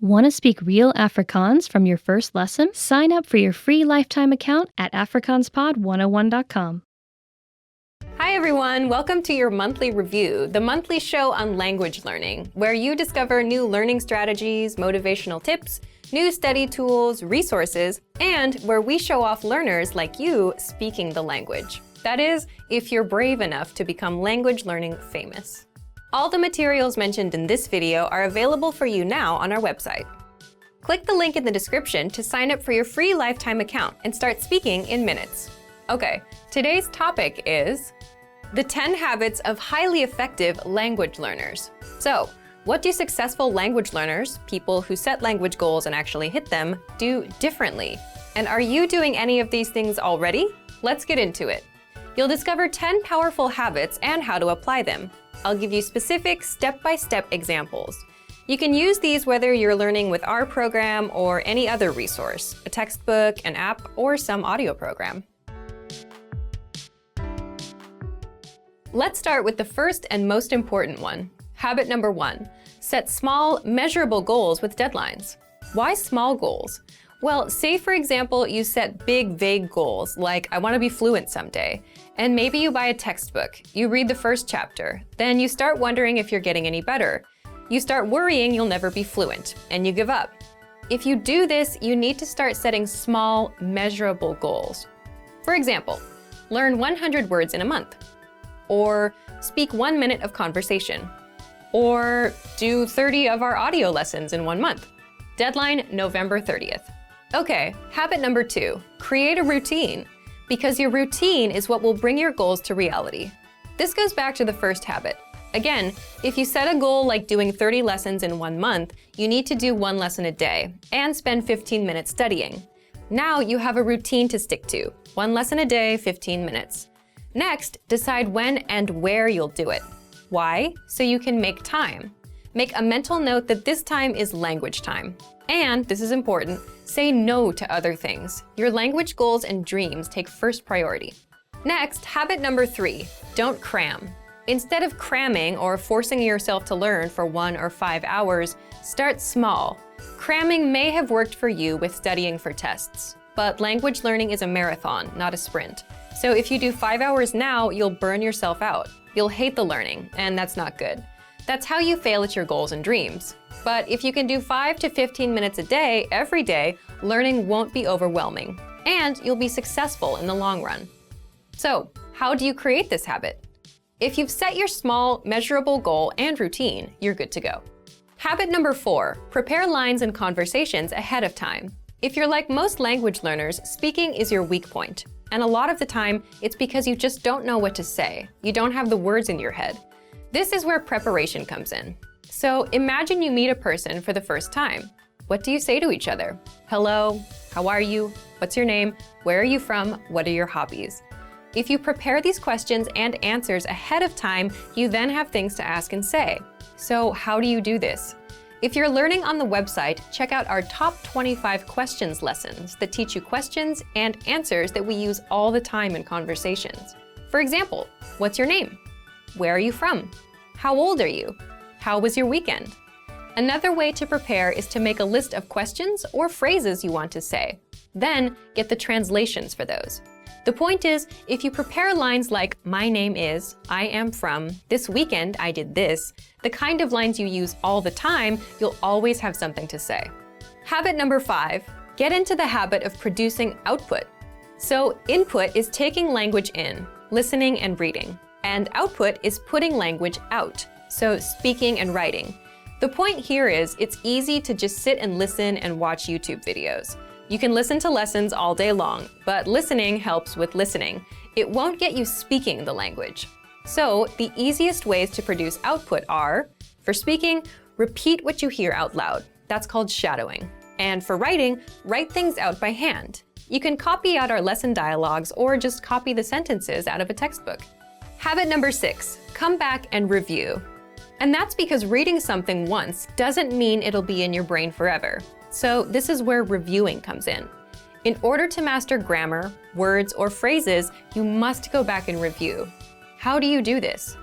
Want to speak real Afrikaans from your first lesson? Sign up for your free lifetime account at afrikaanspod101.com. Hi everyone, welcome to your monthly review, the monthly show on language learning, where you discover new learning strategies, motivational tips, new study tools, resources, and where we show off learners like you speaking the language. That is, if you're brave enough to become language learning famous. All the materials mentioned in this video are available for you now on our website. Click the link in the description to sign up for your free lifetime account and start speaking in minutes. Okay, today's topic is the 10 habits of highly effective language learners. So, what do successful language learners, people who set language goals and actually hit them, do differently? And are you doing any of these things already? Let's get into it. You'll discover 10 powerful habits and how to apply them. I'll give you specific step-by-step examples. You can use these whether you're learning with our program or any other resource, a textbook, an app, or some audio program. Let's start with the first and most important one. Habit number 1, set small, measurable goals with deadlines. Why small goals? Well, say for example, you set big, vague goals, like I want to be fluent someday, and maybe you buy a textbook, you read the first chapter, then you start wondering if you're getting any better. You start worrying you'll never be fluent, and you give up. If you do this, you need to start setting small, measurable goals. For example, learn 100 words in a month, or speak 1 minute of conversation, or do 30 of our audio lessons in 1 month. Deadline November 30th. Okay, habit number 2, create a routine, because your routine is what will bring your goals to reality. This goes back to the first habit. Again, if you set a goal like doing 30 lessons in 1 month, you need to do 1 lesson a day and spend 15 minutes studying. Now you have a routine to stick to, 1 lesson a day, 15 minutes. Next, decide when and where you'll do it. Why? So you can make time. Make a mental note that this time is language time. And, this is important, say no to other things. Your language goals and dreams take first priority. Next, habit number 3, don't cram. Instead of cramming or forcing yourself to learn for 1 or 5 hours, start small. Cramming may have worked for you with studying for tests, but language learning is a marathon, not a sprint. So if you do 5 hours now, you'll burn yourself out. You'll hate the learning, and that's not good. That's how you fail at your goals and dreams. But if you can do 5 to 15 minutes a day, every day, learning won't be overwhelming, and you'll be successful in the long run. So, how do you create this habit? If you've set your small, measurable goal and routine, you're good to go. Habit number 4, prepare lines and conversations ahead of time. If you're like most language learners, speaking is your weak point. And a lot of the time, it's because you just don't know what to say. You don't have the words in your head. This is where preparation comes in. So imagine you meet a person for the first time. What do you say to each other? Hello, how are you? What's your name? Where are you from? What are your hobbies? If you prepare these questions and answers ahead of time, you then have things to ask and say. So how do you do this? If you're learning on the website, check out our top 25 questions lessons that teach you questions and answers that we use all the time in conversations. For example, what's your name? Where are you from? How old are you? How was your weekend? Another way to prepare is to make a list of questions or phrases you want to say. Then get the translations for those. The point is, if you prepare lines like, my name is, I am from, this weekend I did this, the kind of lines you use all the time, you'll always have something to say. Habit number 5, get into the habit of producing output. So input is taking language in, listening and reading, and output is putting language out, so speaking and writing. The point here is it's easy to just sit and listen and watch YouTube videos. You can listen to lessons all day long, but listening helps with listening. It won't get you speaking the language. So the easiest ways to produce output are, for speaking, repeat what you hear out loud. That's called shadowing. And for writing, write things out by hand. You can copy out our lesson dialogues or just copy the sentences out of a textbook. Habit number 6, come back and review. And that's because reading something once doesn't mean it'll be in your brain forever. So this is where reviewing comes in. In order to master grammar, words, or phrases, you must go back and review. How do you do this?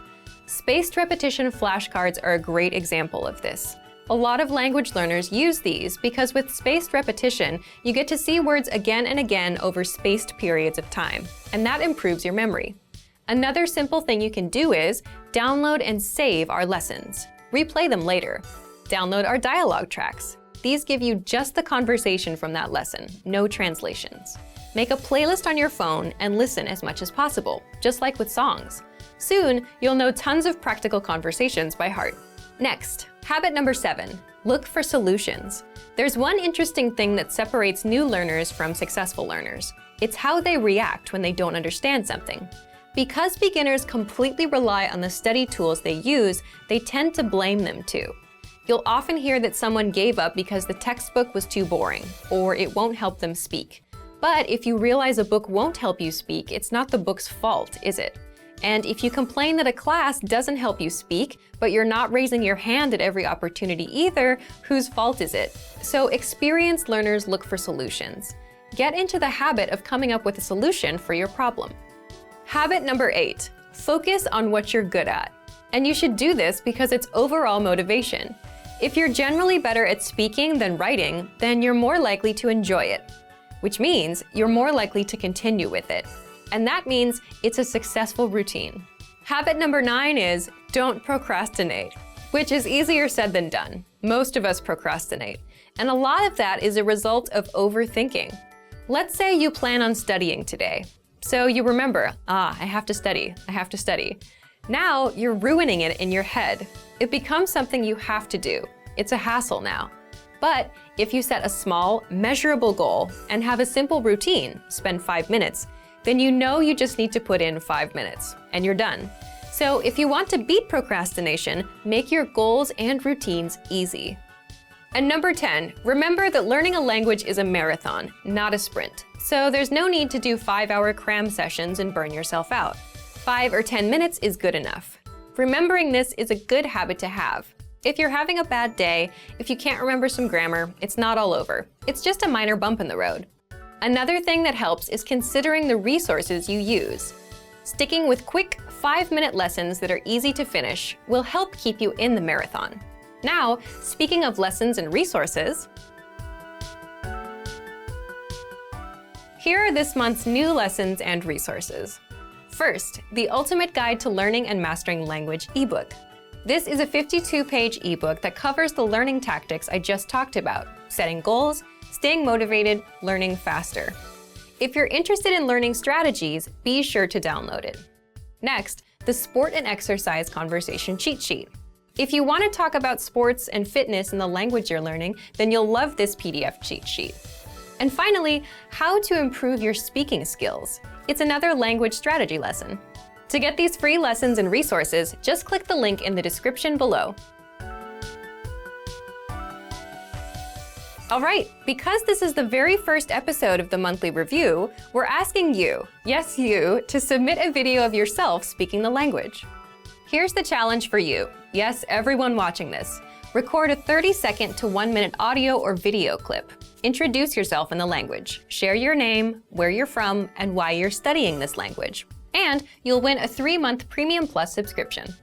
Spaced repetition flashcards are a great example of this. A lot of language learners use these because with spaced repetition, you get to see words again and again over spaced periods of time, and that improves your memory. Another simple thing you can do is download and save our lessons. Replay them later. Download our dialogue tracks. These give you just the conversation from that lesson, no translations. Make a playlist on your phone and listen as much as possible, just like with songs. Soon, you'll know tons of practical conversations by heart. Next, habit number 7, look for solutions. There's one interesting thing that separates new learners from successful learners. It's how they react when they don't understand something. Because beginners completely rely on the study tools they use, they tend to blame them too. You'll often hear that someone gave up because the textbook was too boring, or it won't help them speak. But if you realize a book won't help you speak, it's not the book's fault, is it? And if you complain that a class doesn't help you speak, but you're not raising your hand at every opportunity either, whose fault is it? So experienced learners look for solutions. Get into the habit of coming up with a solution for your problem. Habit number 8, focus on what you're good at. And you should do this because it's overall motivation. If you're generally better at speaking than writing, then you're more likely to enjoy it, which means you're more likely to continue with it. And that means it's a successful routine. Habit number 9 is don't procrastinate, which is easier said than done. Most of us procrastinate, and a lot of that is a result of overthinking. Let's say you plan on studying today. So you remember, I have to study. Now you're ruining it in your head. It becomes something you have to do. It's a hassle now. But if you set a small, measurable goal and have a simple routine, spend 5 minutes, then you know you just need to put in 5 minutes and you're done. So if you want to beat procrastination, make your goals and routines easy. And number 10, remember that learning a language is a marathon, not a sprint. So there's no need to do 5-hour cram sessions and burn yourself out. 5 or 10 minutes is good enough. Remembering this is a good habit to have. If you're having a bad day, if you can't remember some grammar, it's not all over. It's just a minor bump in the road. Another thing that helps is considering the resources you use. Sticking with quick 5-minute lessons that are easy to finish will help keep you in the marathon. Now, speaking of lessons and resources, here are this month's new lessons and resources. First, the Ultimate Guide to Learning and Mastering Language ebook. This is a 52-page ebook that covers the learning tactics I just talked about: setting goals, staying motivated, learning faster. If you're interested in learning strategies, be sure to download it. Next, the Sport and Exercise Conversation Cheat Sheet. If you want to talk about sports and fitness in the language you're learning, then you'll love this PDF cheat sheet. And finally, How to Improve Your Speaking Skills. It's another language strategy lesson. To get these free lessons and resources, just click the link in the description below. All right, because this is the very first episode of the monthly review, we're asking you, yes you, to submit a video of yourself speaking the language. Here's the challenge for you. Yes, everyone watching this. Record a 30-second to 1-minute audio or video clip. Introduce yourself in the language. Share your name, where you're from, and why you're studying this language. And you'll win a 3-month Premium Plus subscription.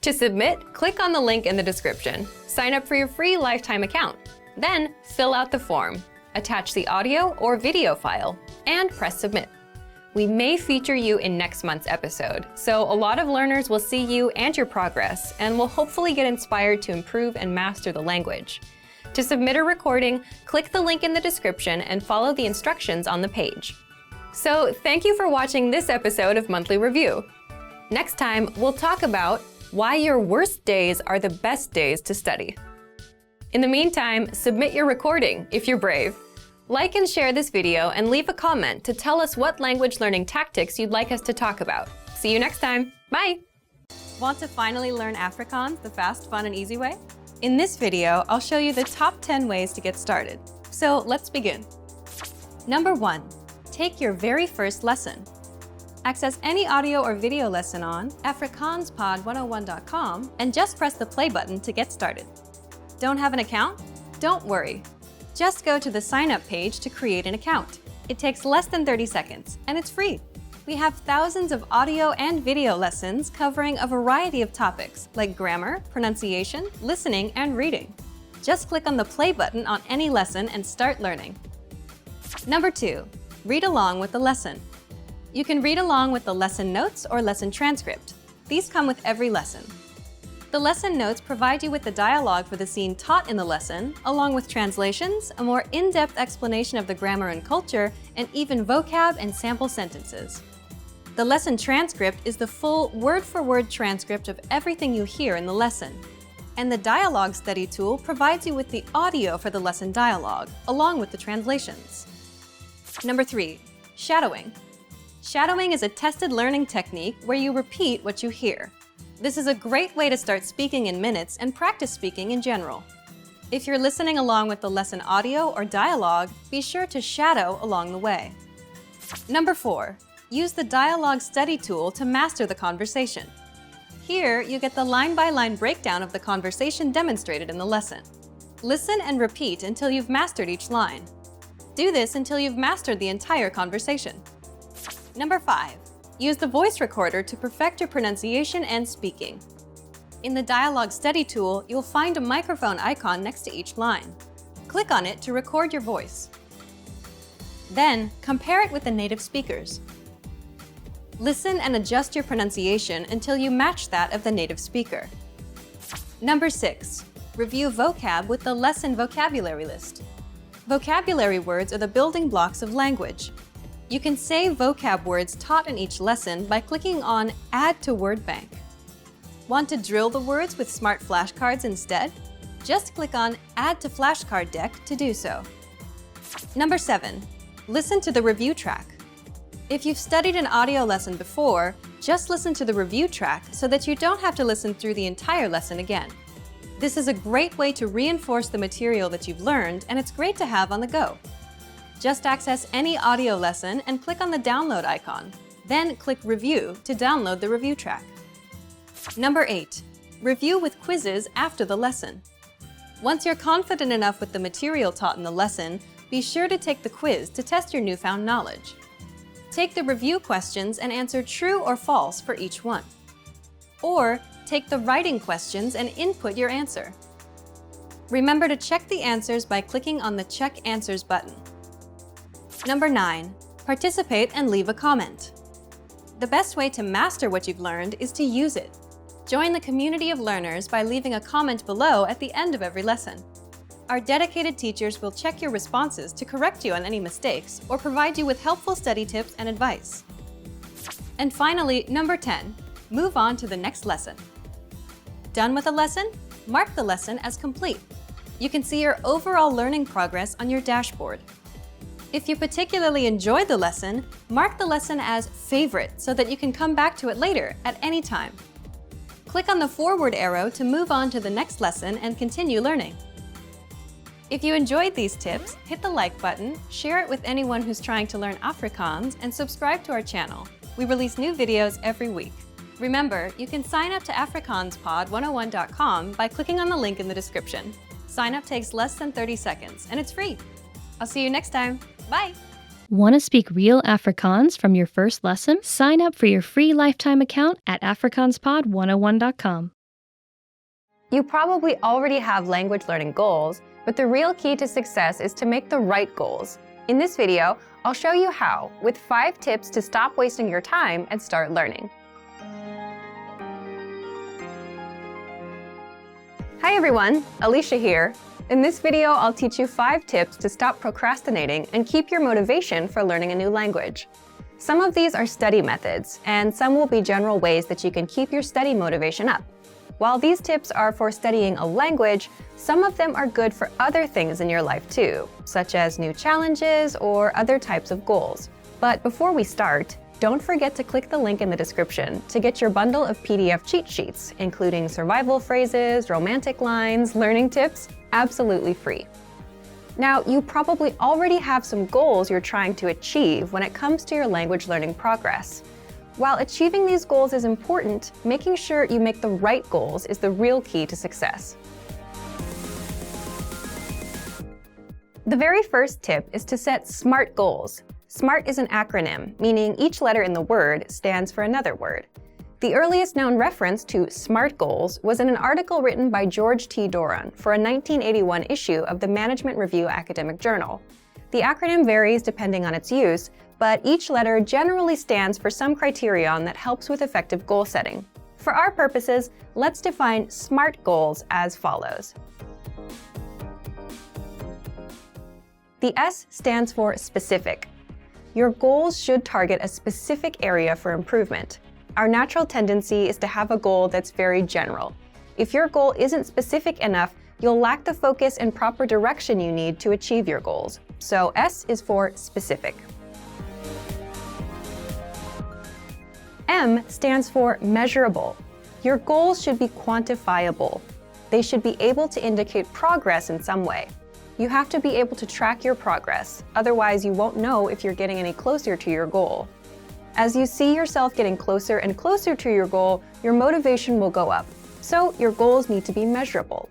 To submit, click on the link in the description. Sign up for your free lifetime account. Then fill out the form, attach the audio or video file, and press submit. We may feature you in next month's episode, so a lot of learners will see you and your progress, and will hopefully get inspired to improve and master the language. To submit a recording, click the link in the description and follow the instructions on the page. So thank you for watching this episode of Monthly Review. Next time, we'll talk about why your worst days are the best days to study. In the meantime, submit your recording if you're brave. Like and share this video and leave a comment to tell us what language learning tactics you'd like us to talk about. See you next time. Bye! Want to finally learn Afrikaans the fast, fun, and easy way? In this video, I'll show you the top 10 ways to get started. So let's begin. Number 1. Take your very first lesson. Access any audio or video lesson on afrikaanspod101.com and just press the play button to get started. Don't have an account? Don't worry. Just go to the sign up page to create an account. It takes less than 30 seconds and it's free. We have thousands of audio and video lessons covering a variety of topics like grammar, pronunciation, listening, and reading. Just click on the play button on any lesson and start learning. Number 2, read along with the lesson. You can read along with the lesson notes or lesson transcript. These come with every lesson. The lesson notes provide you with the dialogue for the scene taught in the lesson, along with translations, a more in-depth explanation of the grammar and culture, and even vocab and sample sentences. The lesson transcript is the full word-for-word transcript of everything you hear in the lesson. And the dialogue study tool provides you with the audio for the lesson dialogue, along with the translations. Number 3, shadowing. Shadowing is a tested learning technique where you repeat what you hear. This is a great way to start speaking in minutes and practice speaking in general. If you're listening along with the lesson audio or dialogue, be sure to shadow along the way. Number 4, use the dialogue study tool to master the conversation. Here, you get the line-by-line breakdown of the conversation demonstrated in the lesson. Listen and repeat until you've mastered each line. Do this until you've mastered the entire conversation. Number 5, use the voice recorder to perfect your pronunciation and speaking. In the dialogue study tool, you'll find a microphone icon next to each line. Click on it to record your voice. Then, compare it with the native speakers. Listen and adjust your pronunciation until you match that of the native speaker. Number 6, review vocab with the lesson vocabulary list. Vocabulary words are the building blocks of language. You can save vocab words taught in each lesson by clicking on Add to Word Bank. Want to drill the words with smart flashcards instead? Just click on Add to Flashcard Deck to do so. Number 7, listen to the review track. If you've studied an audio lesson before, just listen to the review track so that you don't have to listen through the entire lesson again. This is a great way to reinforce the material that you've learned, and it's great to have on the go. Just access any audio lesson and click on the download icon. Then click Review to download the review track. Number 8, review with quizzes after the lesson. Once you're confident enough with the material taught in the lesson, be sure to take the quiz to test your newfound knowledge. Take the review questions and answer true or false for each one. Or take the writing questions and input your answer. Remember to check the answers by clicking on the Check Answers button. Number 9, participate and leave a comment. The best way to master what you've learned is to use it. Join the community of learners by leaving a comment below at the end of every lesson. Our dedicated teachers will check your responses to correct you on any mistakes or provide you with helpful study tips and advice. And finally, number 10, move on to the next lesson. Done with a lesson? Mark the lesson as complete. You can see your overall learning progress on your dashboard. If you particularly enjoyed the lesson, mark the lesson as favorite so that you can come back to it later at any time. Click on the forward arrow to move on to the next lesson and continue learning. If you enjoyed these tips, hit the like button, share it with anyone who's trying to learn Afrikaans, and subscribe to our channel. We release new videos every week. Remember, you can sign up to afrikaanspod101.com by clicking on the link in the description. Sign up takes less than 30 seconds, and it's free. I'll see you next time. Bye! Want to speak real Afrikaans from your first lesson? Sign up for your free lifetime account at afrikaanspod101.com. You probably already have language learning goals, but the real key to success is to make the right goals. In this video, I'll show you how, with 5 tips to stop wasting your time and start learning. Hi everyone, Alicia here. In this video, I'll teach you 5 tips to stop procrastinating and keep your motivation for learning a new language. Some of these are study methods, and some will be general ways that you can keep your study motivation up. While these tips are for studying a language, some of them are good for other things in your life too, such as new challenges or other types of goals. But before we start, don't forget to click the link in the description to get your bundle of PDF cheat sheets, including survival phrases, romantic lines, learning tips, absolutely free. Now, you probably already have some goals you're trying to achieve when it comes to your language learning progress. While achieving these goals is important, making sure you make the right goals is the real key to success. The very first tip is to set SMART goals. SMART is an acronym, meaning each letter in the word stands for another word. The earliest known reference to SMART goals was in an article written by George T. Doran for a 1981 issue of the Management Review Academic Journal. The acronym varies depending on its use, but each letter generally stands for some criterion that helps with effective goal setting. For our purposes, let's define SMART goals as follows. The S stands for specific. Your goals should target a specific area for improvement. Our natural tendency is to have a goal that's very general. If your goal isn't specific enough, you'll lack the focus and proper direction you need to achieve your goals. So S is for specific. M stands for measurable. Your goals should be quantifiable. They should be able to indicate progress in some way. You have to be able to track your progress, otherwise you won't know if you're getting any closer to your goal. As you see yourself getting closer and closer to your goal, your motivation will go up. So your goals need to be measurable.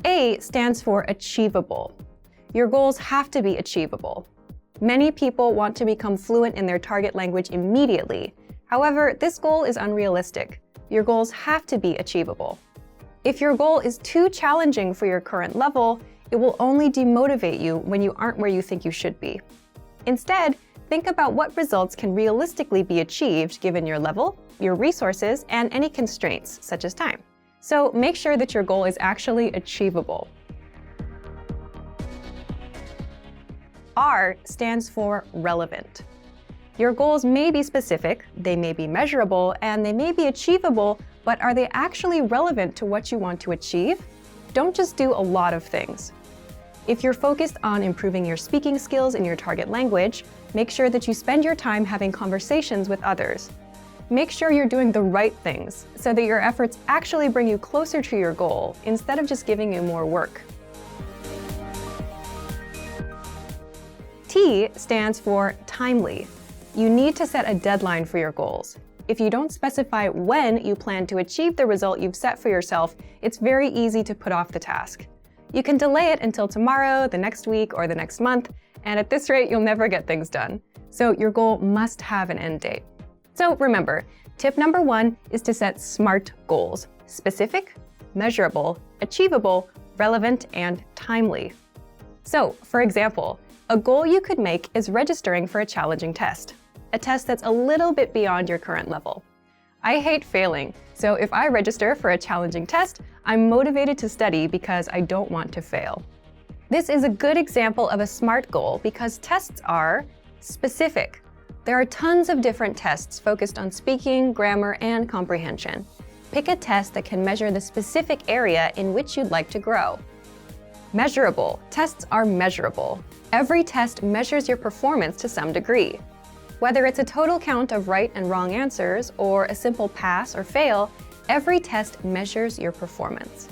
A stands for achievable. Your goals have to be achievable. Many people want to become fluent in their target language immediately. However, this goal is unrealistic. Your goals have to be achievable. If your goal is too challenging for your current level, it will only demotivate you when you aren't where you think you should be. Instead, think about what results can realistically be achieved given your level, your resources, and any constraints, such as time. So make sure that your goal is actually achievable. R stands for relevant. Your goals may be specific, they may be measurable, and they may be achievable, but are they actually relevant to what you want to achieve? Don't just do a lot of things. If you're focused on improving your speaking skills in your target language, make sure that you spend your time having conversations with others. Make sure you're doing the right things so that your efforts actually bring you closer to your goal instead of just giving you more work. T stands for timely. You need to set a deadline for your goals. If you don't specify when you plan to achieve the result you've set for yourself, it's very easy to put off the task. You can delay it until tomorrow, the next week, or the next month, and at this rate, you'll never get things done. So your goal must have an end date. So remember, tip number 1 is to set SMART goals: specific, measurable, achievable, relevant, and timely. So, for example, a goal you could make is registering for a challenging test, a test that's a little bit beyond your current level. I hate failing, so if I register for a challenging test, I'm motivated to study because I don't want to fail. This is a good example of a SMART goal because tests are specific. There are tons of different tests focused on speaking, grammar, and comprehension. Pick a test that can measure the specific area in which you'd like to grow. Measurable. Tests are measurable. Every test measures your performance to some degree. Whether it's a total count of right and wrong answers or a simple pass or fail, every test measures your performance.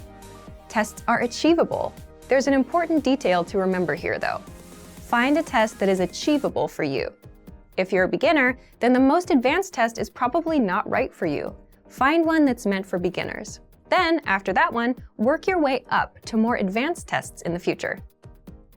Tests are achievable. There's an important detail to remember here, though. Find a test that is achievable for you. If you're a beginner, then the most advanced test is probably not right for you. Find one that's meant for beginners. Then, after that one, work your way up to more advanced tests in the future.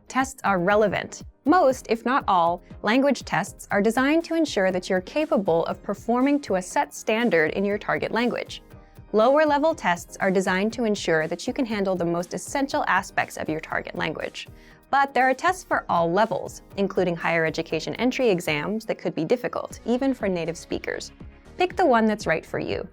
Tests are relevant. Most, if not all, language tests are designed to ensure that you're capable of performing to a set standard in your target language. Lower-level tests are designed to ensure that you can handle the most essential aspects of your target language. But there are tests for all levels, including higher education entry exams that could be difficult, even for native speakers. Pick the one that's right for you.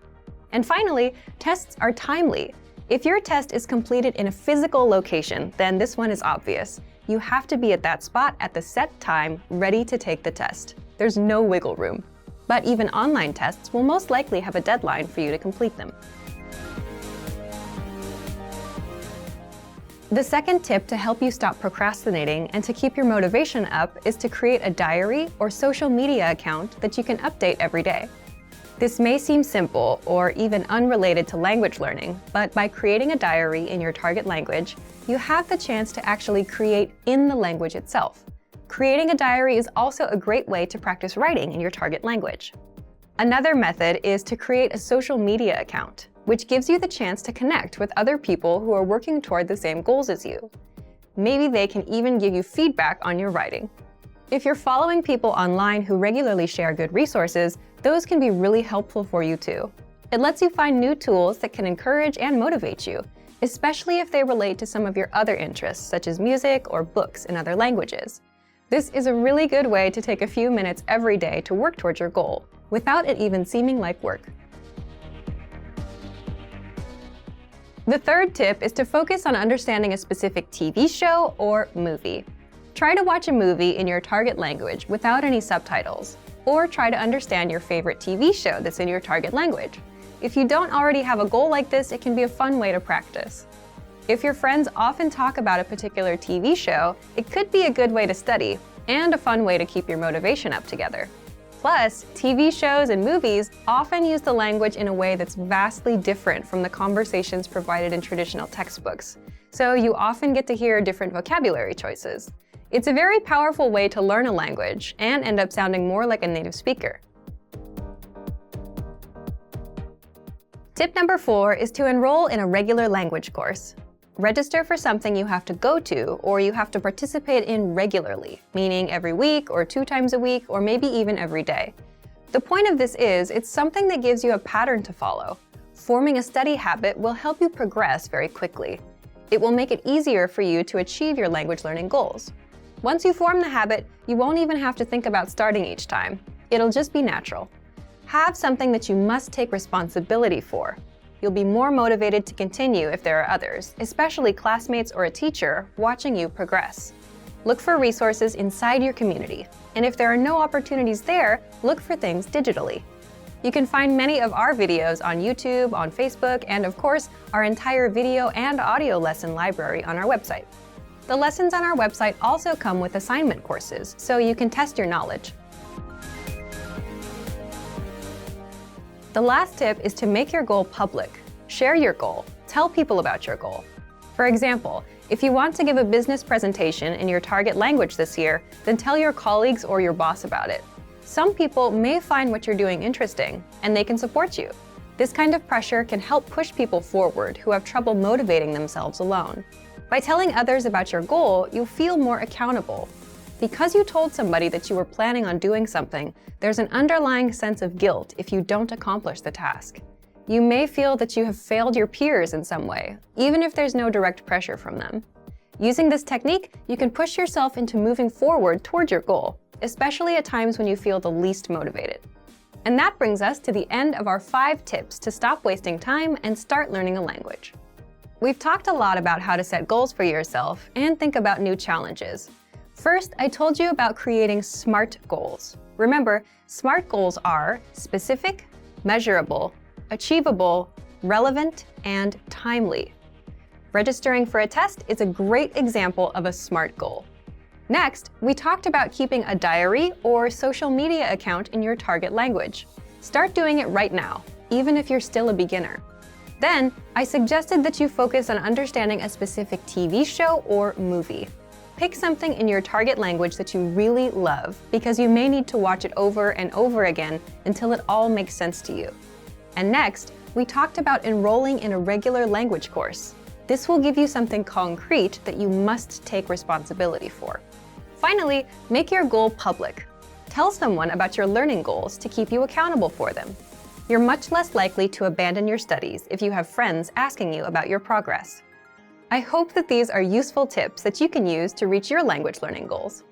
And finally, tests are timely. If your test is completed in a physical location, then this one is obvious. You have to be at that spot at the set time, ready to take the test. There's no wiggle room. But even online tests will most likely have a deadline for you to complete them. The second tip to help you stop procrastinating and to keep your motivation up is to create a diary or social media account that you can update every day. This may seem simple or even unrelated to language learning, but by creating a diary in your target language, you have the chance to actually create in the language itself. Creating a diary is also a great way to practice writing in your target language. Another method is to create a social media account, which gives you the chance to connect with other people who are working toward the same goals as you. Maybe they can even give you feedback on your writing. If you're following people online who regularly share good resources, those can be really helpful for you too. It lets you find new tools that can encourage and motivate you, especially if they relate to some of your other interests, such as music or books in other languages. This is a really good way to take a few minutes every day to work towards your goal, without it even seeming like work. The third tip is to focus on understanding a specific TV show or movie. Try to watch a movie in your target language without any subtitles, or try to understand your favorite TV show that's in your target language. If you don't already have a goal like this, it can be a fun way to practice. If your friends often talk about a particular TV show, it could be a good way to study, and a fun way to keep your motivation up together. Plus, TV shows and movies often use the language in a way that's vastly different from the conversations provided in traditional textbooks, so you often get to hear different vocabulary choices. It's a very powerful way to learn a language and end up sounding more like a native speaker. Tip number 4 is to enroll in a regular language course. Register for something you have to go to or you have to participate in regularly, meaning every week or 2 times a week or maybe even every day. The point of this is it's something that gives you a pattern to follow. Forming a study habit will help you progress very quickly. It will make it easier for you to achieve your language learning goals. Once you form the habit, you won't even have to think about starting each time. It'll just be natural. Have something that you must take responsibility for. You'll be more motivated to continue if there are others, especially classmates or a teacher, watching you progress. Look for resources inside your community, and if there are no opportunities there, look for things digitally. You can find many of our videos on YouTube, on Facebook, and of course, our entire video and audio lesson library on our website. The lessons on our website also come with assignment courses, so you can test your knowledge. The last tip is to make your goal public. Share your goal. Tell people about your goal. For example, if you want to give a business presentation in your target language this year, then tell your colleagues or your boss about it. Some people may find what you're doing interesting, and they can support you. This kind of pressure can help push people forward who have trouble motivating themselves alone. By telling others about your goal, you'll feel more accountable. Because you told somebody that you were planning on doing something, there's an underlying sense of guilt if you don't accomplish the task. You may feel that you have failed your peers in some way, even if there's no direct pressure from them. Using this technique, you can push yourself into moving forward toward your goal, especially at times when you feel the least motivated. And that brings us to the end of our 5 tips to stop wasting time and start learning a language. We've talked a lot about how to set goals for yourself and think about new challenges. First, I told you about creating SMART goals. Remember, SMART goals are specific, measurable, achievable, relevant, and timely. Registering for a test is a great example of a SMART goal. Next, we talked about keeping a diary or social media account in your target language. Start doing it right now, even if you're still a beginner. Then, I suggested that you focus on understanding a specific TV show or movie. Pick something in your target language that you really love, because you may need to watch it over and over again until it all makes sense to you. And next, we talked about enrolling in a regular language course. This will give you something concrete that you must take responsibility for. Finally, make your goal public. Tell someone about your learning goals to keep you accountable for them. You're much less likely to abandon your studies if you have friends asking you about your progress. I hope that these are useful tips that you can use to reach your language learning goals.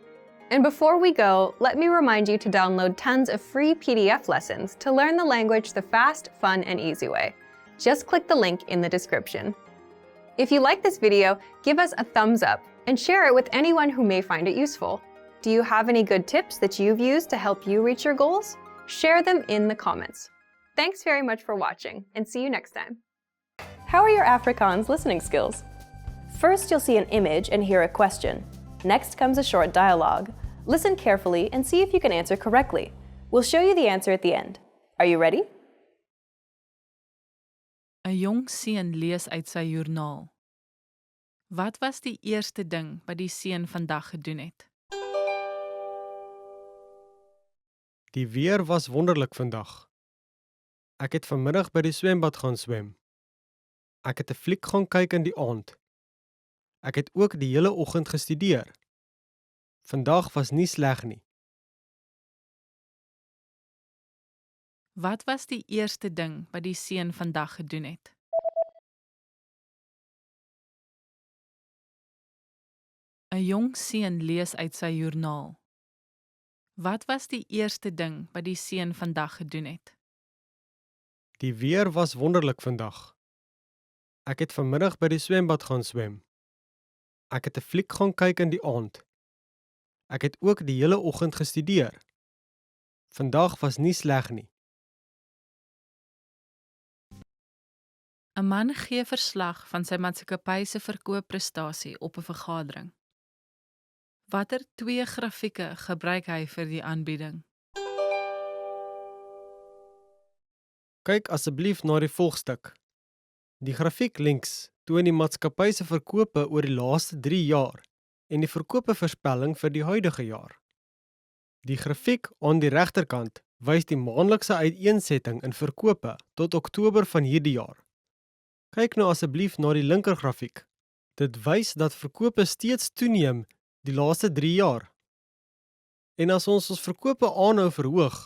And before we go, let me remind you to download tons of free PDF lessons to learn the language the fast, fun, and easy way. Just click the link in the description. If you like this video, give us a thumbs up and share it with anyone who may find it useful. Do you have any good tips that you've used to help you reach your goals? Share them in the comments. Thanks very much for watching, and see you next time. How are your Afrikaans listening skills? First, you'll see an image and hear a question. Next comes a short dialogue. Listen carefully and see if you can answer correctly. We'll show you the answer at the end. Are you ready? 'n Jong seun lees uit sy joernaal. Wat was die eerste ding wat die seun vandag gedoen het? Die weer was wonderlik vandag. Ek het vanmiddag by die swembad gaan swem. Ek het 'n fliek gaan kyk in die aand. Ek het ook die hele oggend gestudeer. Vandag was nie sleg nie. Wat was die eerste ding wat die seun vandag gedoen het? Een jong seun lees uit sy joernaal. Wat was die eerste ding wat die seun vandag gedoen het? Die weer was wonderlik vandag. Ek het vanmiddag by die swembad gaan swem. Ek het 'n fliek gaan kyk in die aand. Ek het ook die hele oggend gestudeer. Vandag was nie sleg nie. 'n Man gee verslag van sy maatskappy se verkoopprestasie op 'n vergadering. Watter 2 grafieke gebruik hy vir die aanbieding? Kyk asseblief na die volgstuk. Die grafiek links toon die maatskappy se verkope oor die laaste 3 jaar en die verkopevoorspelling vir die huidige jaar. Die grafiek aan die regterkant wys die maandelikse uiteensetting in verkope tot Oktober van hierdie jaar. Kyk nou asseblief na die linker grafiek. Dit wys dat verkope steeds toeneem die laaste 3 jaar. En as ons verkope aanhou verhoog,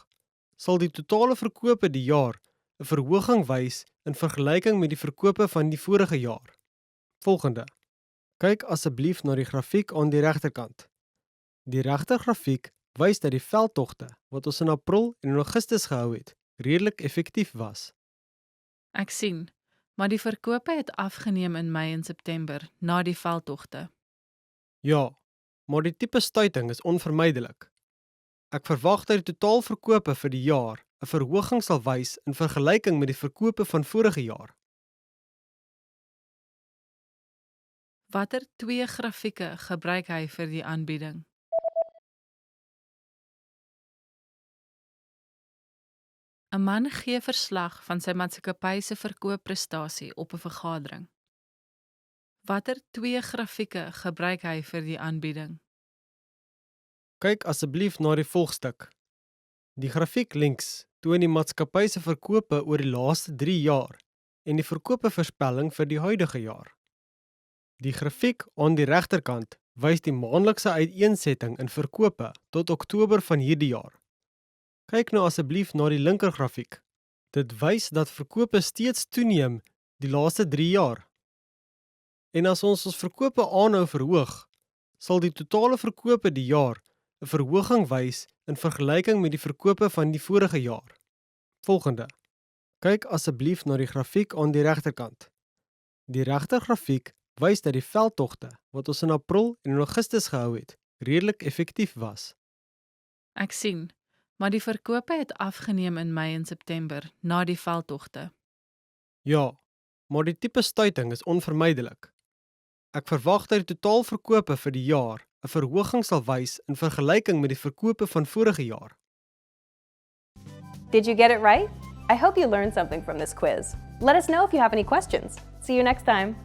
sal die totale verkope die jaar 'n verhoging wys in vergelyking met die verkope van die vorige jaar. Volgende. Kyk asseblief na die grafiek aan die regterkant. Die regter grafiek wys dat die veldtogte wat ons in April en in Augustus gehou het, redelik effektief was. Ek sien, maar die verkope het afgeneem in Mei en September na die veldtogte. Ja, maar die tipe stuiting is onvermydelik. Ek verwag dat die totaalverkope vir die jaar 'n verhoging sal wys in vergelyking met die verkope van vorige jaar. Watter 2 grafieke gebruik hy vir die aanbieding? Een man gee verslag van sy maatskappy se verkoopprestasie op 'n vergadering. Watter 2 grafieke gebruik hy vir die aanbieding? Kyk asseblief na die volgstuk. Die grafiek links toon die maatskappy se verkope oor die laaste 3 jaar en die verkopevoorspelling vir die huidige jaar. Die grafiek aan die regterkant wys die maandelikse uiteensetting in verkope tot Oktober van hierdie jaar. Kyk nou asseblief na die linker grafiek. Dit wys dat verkope steeds toeneem die laaste 3 jaar. En as ons verkope aanhou verhoog, sal die totale verkope die jaar 'n verhoging wys in vergelyking met die verkope van die vorige jaar. Volgende. Kyk asseblief na die grafiek aan die regterkant. Die regter grafiek wys dat die veldtogte wat ons in April en in Augustus gehou het, redelik effektief was. Ek sien, maar die verkope het afgeneem in Mei en September na die veldtogte. Ja, maar die tipe stuiting is onvermydelik. Ek verwag dat die totaalverkope vir die jaar 'n verhoging sal wys in vergelyking met die verkope van vorige jaar. Did you get it right? I hope you learned something from this quiz. Let us know if you have any questions. See you next time.